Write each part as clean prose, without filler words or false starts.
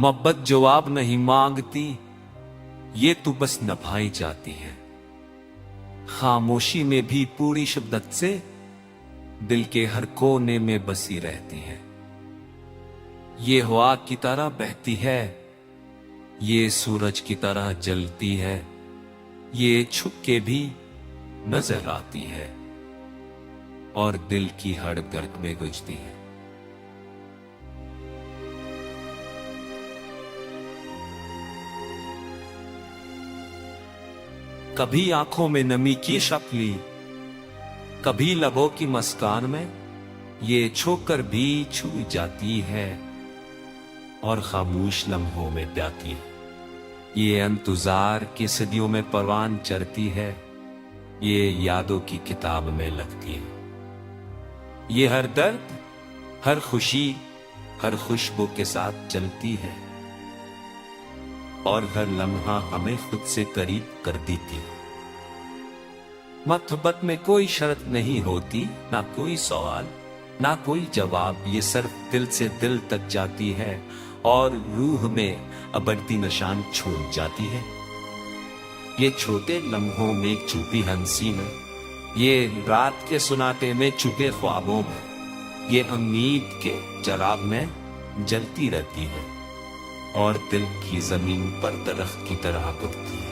मोहब्बत जवाब नहीं मांगती, ये तो बस नभाई जाती है। खामोशी में भी पूरी शिद्दत से दिल के हर कोने में बसी रहती है। ये हवा की तरह बहती है, ये सूरज की तरह जलती है, ये छुप के भी नजर आती है और दिल की हर दर्द में गुजती है। कभी आंखों में नमी की शक्ली, कभी लबों की मुस्कान में ये छूकर भी छू जाती है और खामोश लम्हों में प्याती है। ये इंतजार की सदियों में परवान चढ़ती है, ये यादों की किताब में लगती है। ये हर दर्द, हर खुशी, हर खुशबू के साथ चलती है और हर लम्हा हमें खुद से करीब कर देती है। मोहब्बत में कोई शर्त नहीं होती, ना कोई सवाल, ना कोई जवाब, ये सिर्फ दिल से दिल तक जाती है और रूह में अबरती निशान छोड़ जाती है। ये छोटे लम्हों में छुपी हंसी में, ये रात के सुनाते में छुपे ख्वाबों में, ये उम्मीद के चराग में जलती रहती है और दिल की जमीन पर दरख्त की तरह उगती है।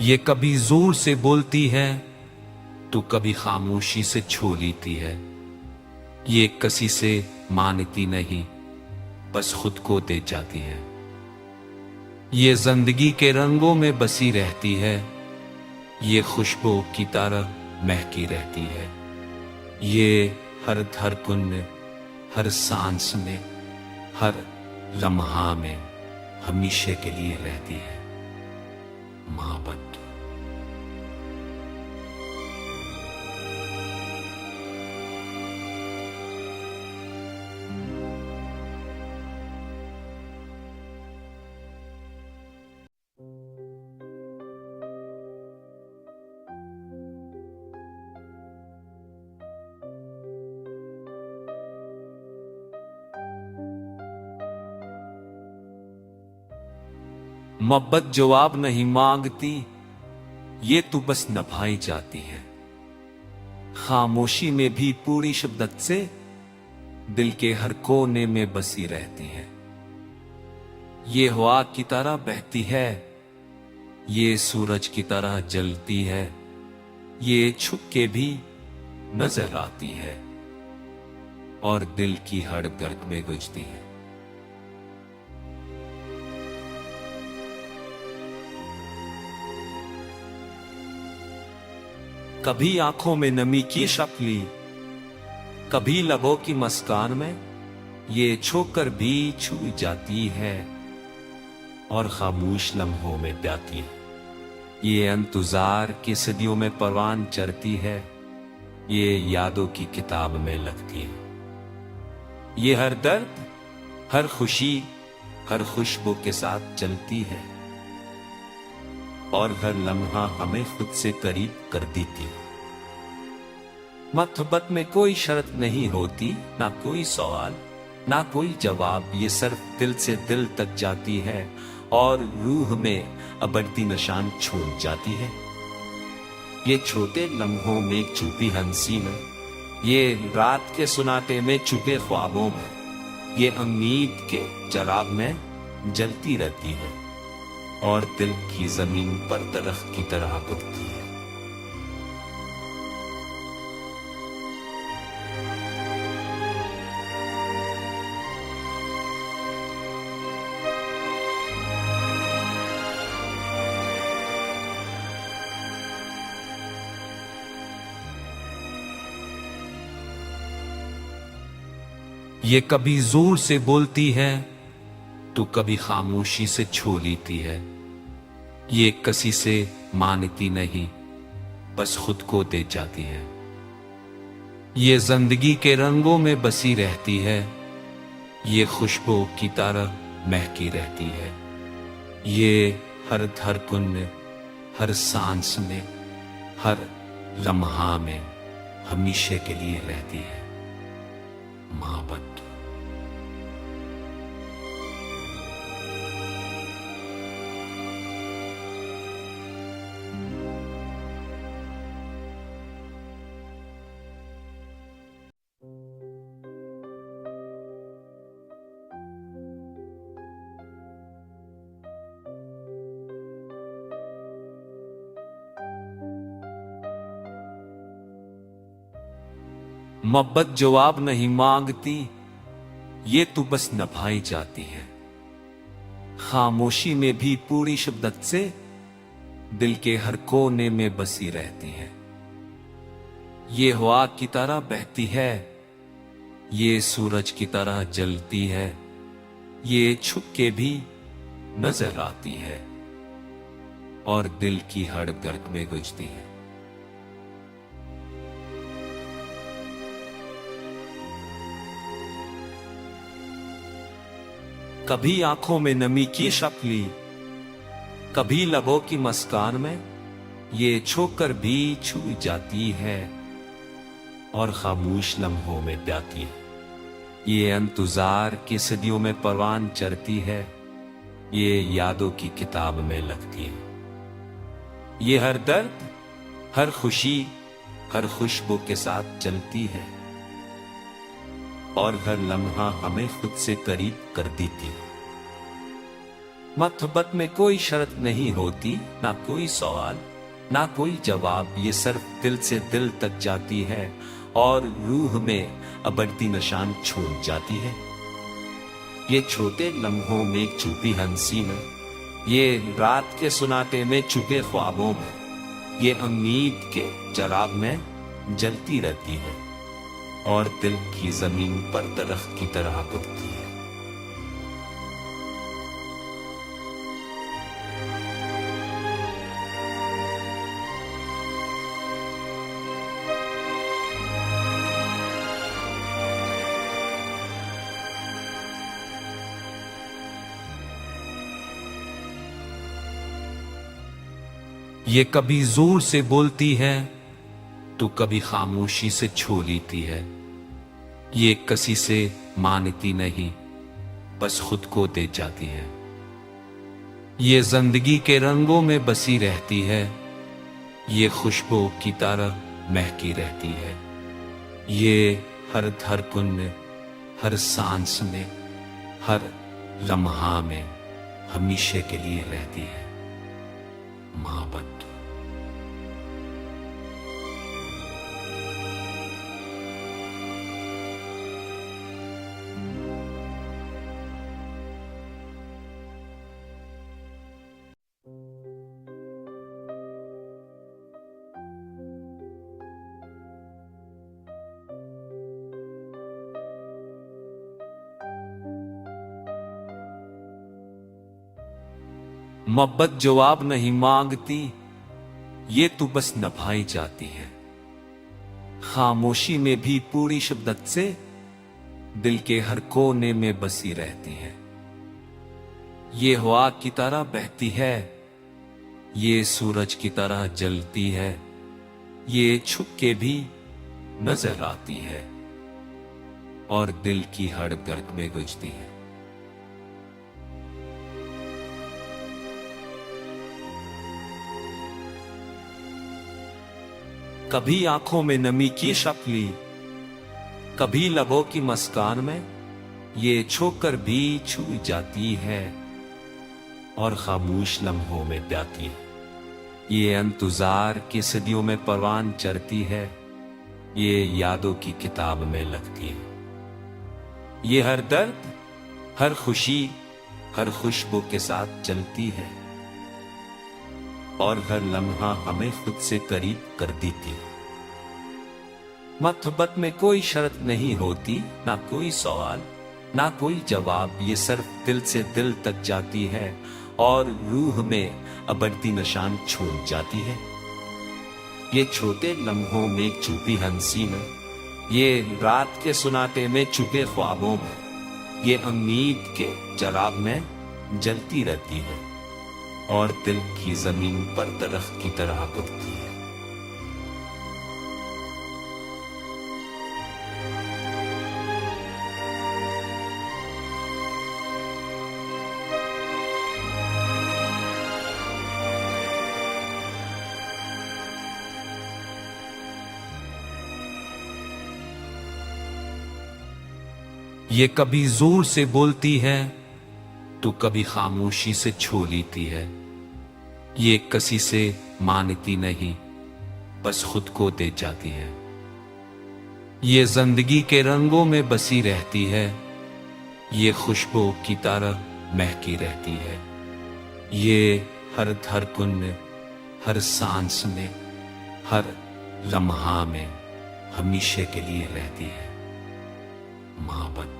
ये कभी जोर से बोलती है तो कभी खामोशी से छू लेती है। ये किसी से मानती नहीं, बस खुद को दे जाती है। ये जिंदगी के रंगों में बसी रहती है, ये खुशबू की तरह महकी रहती है। ये हर धड़कन में, हर सांस में, हर लम्हा में हमेशा के लिए रहती है। मोहब्बत। मोहब्बत जवाब नहीं मांगती, ये तो बस नभाई जाती है। खामोशी में भी पूरी शिद्दत से दिल के हर कोने में बसी रहती है। ये हवा की तरह बहती है, ये सूरज की तरह जलती है, ये छुप के भी नजर आती है और दिल की हर दर्द में गुजती है। कभी आंखों में नमी की शक्ली, कभी लबों की मुस्कान में ये छूकर भी छू जाती है और खामोश लम्हों में प्याती है। ये इंतजार की सदियों में परवान चढ़ती है, ये यादों की किताब में लगती है। ये हर दर्द, हर खुशी, हर खुशबू के साथ चलती है और हर लम्हा हमें खुद से करीब कर देती है। मोहब्बत में कोई शर्त नहीं होती, ना कोई सवाल, ना कोई जवाब, ये सिर्फ दिल से दिल तक जाती है और रूह में अबरती निशान छोड़ जाती है। ये छोटे लम्हों में छुपी हंसी में, ये रात के सुनाते में छुपे ख्वाबों में, ये उम्मीद के चराग में जलती रहती है और दिल की जमीन पर दरख्त की तरह उगती है। ये कभी जोर से बोलती है तो कभी खामोशी से छू लेती है। ये किसी से मानती नहीं, बस खुद को दे जाती है। ये जिंदगी के रंगों में बसी रहती है, ये खुशबू की तरह महकी रहती है। ये हर धड़कन में, हर सांस में, हर लम्हा में हमेशा के लिए रहती है। मोहब्बत। मोहब्बत जवाब नहीं मांगती, ये तो बस निभाई जाती है। खामोशी में भी पूरी शिद्दत से दिल के हर कोने में बसी रहती है। ये हवा की तरह बहती है, ये सूरज की तरह जलती है, ये छुप के भी नजर आती है और दिल की हर गर्द में गुजती है। कभी आंखों में नमी की शक्ली, कभी लबों की मुस्कान में ये छूकर भी छू जाती है और खामोश लम्हों में प्याती है। ये इंतजार की सदियों में परवान चढ़ती है, ये यादों की किताब में लगती है। ये हर दर्द, हर खुशी, हर खुशबू के साथ चलती है और हर लम्हा हमें खुद से करीब कर देती है। मोहब्बत में कोई शर्त नहीं होती, ना कोई सवाल, ना कोई जवाब, ये सिर्फ दिल से दिल तक जाती है और रूह में अबरती निशान छोड़ जाती है। ये छोटे लम्हों में छुपी हंसी में, ये रात के सुनाते में छुपे ख्वाबों में, ये उम्मीद के जराब में जलती रहती है और दिल की जमीन पर दरख्त की तरह उगती है। ये कभी जोर से बोलती है तो कभी खामोशी से छू लेती है। ये किसी से मानती नहीं, बस खुद को दे जाती है। ये जिंदगी के रंगों में बसी रहती है, ये खुशबू की तरह महकी रहती है। ये हर धड़कन में, हर सांस में, हर लम्हा में हमेशा के लिए रहती है। मोहब्बत। मोहब्बत जवाब नहीं मांगती, ये तो बस निभाई जाती है। खामोशी में भी पूरी शिद्दत से दिल के हर कोने में बसी रहती है। ये हवा की तरह बहती है, ये सूरज की तरह जलती है, ये छुप के भी नजर आती है और दिल की हर गर्द में गुजती है। कभी आंखों में नमी की शक्ली, कभी लबों की मुस्कान में ये छूकर भी छू जाती है और खामोश लम्हों में प्याती है। ये इंतजार की सदियों में परवान चढ़ती है, ये यादों की किताब में लगती है। ये हर दर्द, हर खुशी, हर खुशबू के साथ चलती है और हर लम्हा हमें खुद से करीब कर देती है। मोहब्बत में कोई शर्त नहीं होती, ना कोई सवाल, ना कोई जवाब, ये सिर्फ दिल से दिल तक जाती है और रूह में अबरती निशान छोड़ जाती है। ये छोटे लम्हों में छुपी हंसी में, ये रात के सुनाटे में छुपे ख्वाबों में, ये उम्मीद के जराब में जलती रहती है और दिल की जमीन पर दरख्त की तरह उगती है। ये कभी जोर से बोलती है तो कभी खामोशी से छू लेती है। ये किसी से मानती नहीं, बस खुद को दे जाती है। ये जिंदगी के रंगों में बसी रहती है, ये खुशबू की तरह महकी रहती है। ये हर धड़कन में, हर सांस में, हर लम्हा में हमेशा के लिए रहती है। मोहब्बत।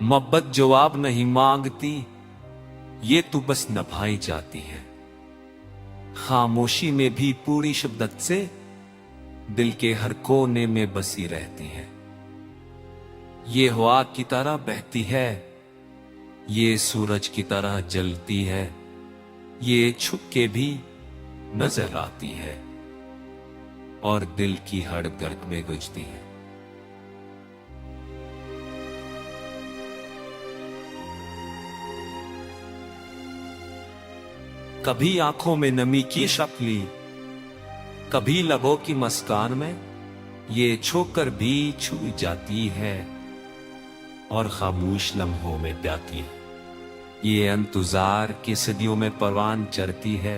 मोहब्बत जवाब नहीं मांगती, ये तो बस निभाई जाती है। खामोशी में भी पूरी शिद्दत से दिल के हर कोने में बसी रहती है। ये हवा की तरह बहती है, ये सूरज की तरह जलती है, ये छुप के भी नजर आती है और दिल की हर गर्द में गुजती है। कभी आंखों में नमी की शक्ली, कभी लबों की मुस्कान में ये छूकर भी छू जाती है और खामोश लम्हों में प्याती है। ये इंतजार की सदियों में परवान चढ़ती है,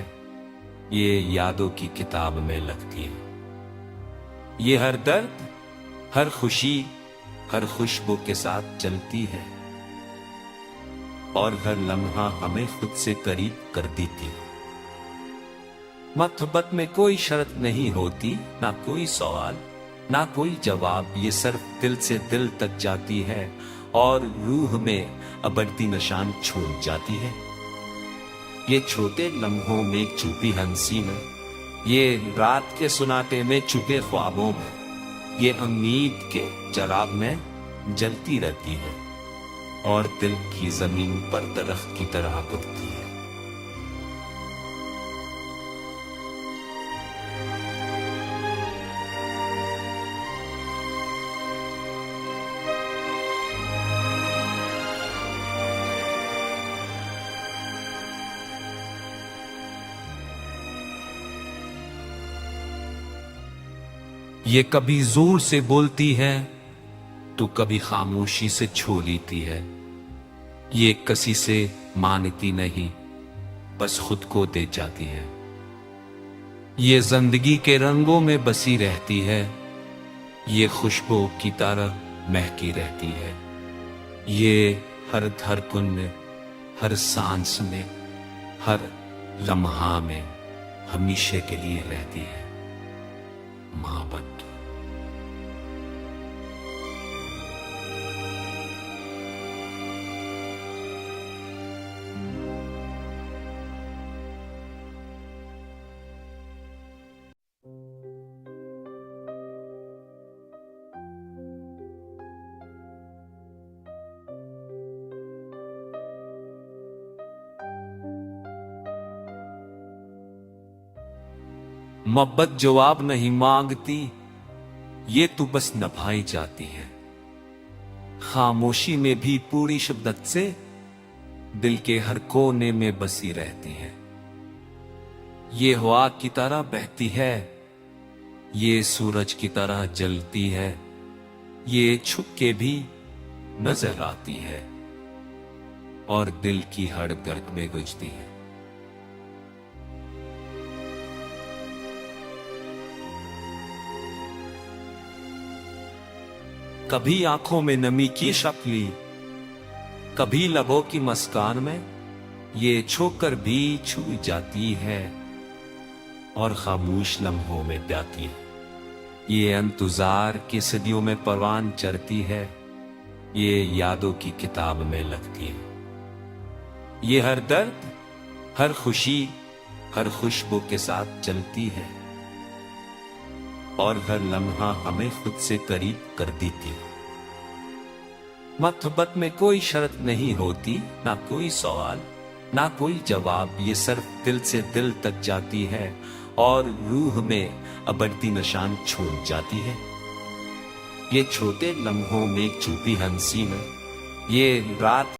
ये यादों की किताब में लगती है। ये हर दर्द, हर खुशी, हर खुशबू के साथ चलती है और हर लम्हा हमें खुद से करीब कर देती है। मोहब्बत में कोई शर्त नहीं होती, ना कोई सवाल, ना कोई जवाब। ये सिर्फ दिल से दिल तक जाती है और रूह में अबरती निशान छोड़ जाती है। ये छोटे लम्हों में छुपी हंसी में, ये रात के सुनाटे में छुपे ख्वाबों में, ये उम्मीद के जराब में जलती रहती है और दिल की जमीन पर दरख्त की तरह उगती है। ये कभी जोर से बोलती है तो कभी खामोशी से छू लेती है। ये किसी से मानती नहीं, बस खुद को दे जाती है। ये जिंदगी के रंगों में बसी रहती है, ये खुशबू की तरह महकी रहती है। ये हर धड़कन में, हर सांस में, हर लम्हा में हमेशा के लिए रहती है। मोहब्बत। मोहब्बत जवाब नहीं मांगती, ये तो बस निभाई जाती है। खामोशी में भी पूरी शिद्दत से दिल के हर कोने में बसी रहती है। ये हवा की तरह बहती है, ये सूरज की तरह जलती है, ये छुप के भी नजर आती है और दिल की हर गर्द में गुजती है। कभी आंखों में नमी की शक्ली, कभी लबों की मुस्कान में ये छोकर भी छू जाती है और खामोश लम्हों में प्याती है। ये इंतजार की सदियों में परवान चढ़ती है, ये यादों की किताब में लगती है। ये हर दर्द, हर खुशी, हर खुशबू के साथ चलती है और हर लम्हा हमें खुद से करीब कर देती है। मोहब्बत में कोई शर्त नहीं होती, ना कोई सवाल, ना कोई जवाब, ये सिर्फ दिल से दिल तक जाती है और रूह में अबरती निशान छोड़ जाती है। ये छोटे लम्हों में छुपी हंसी में, ये रात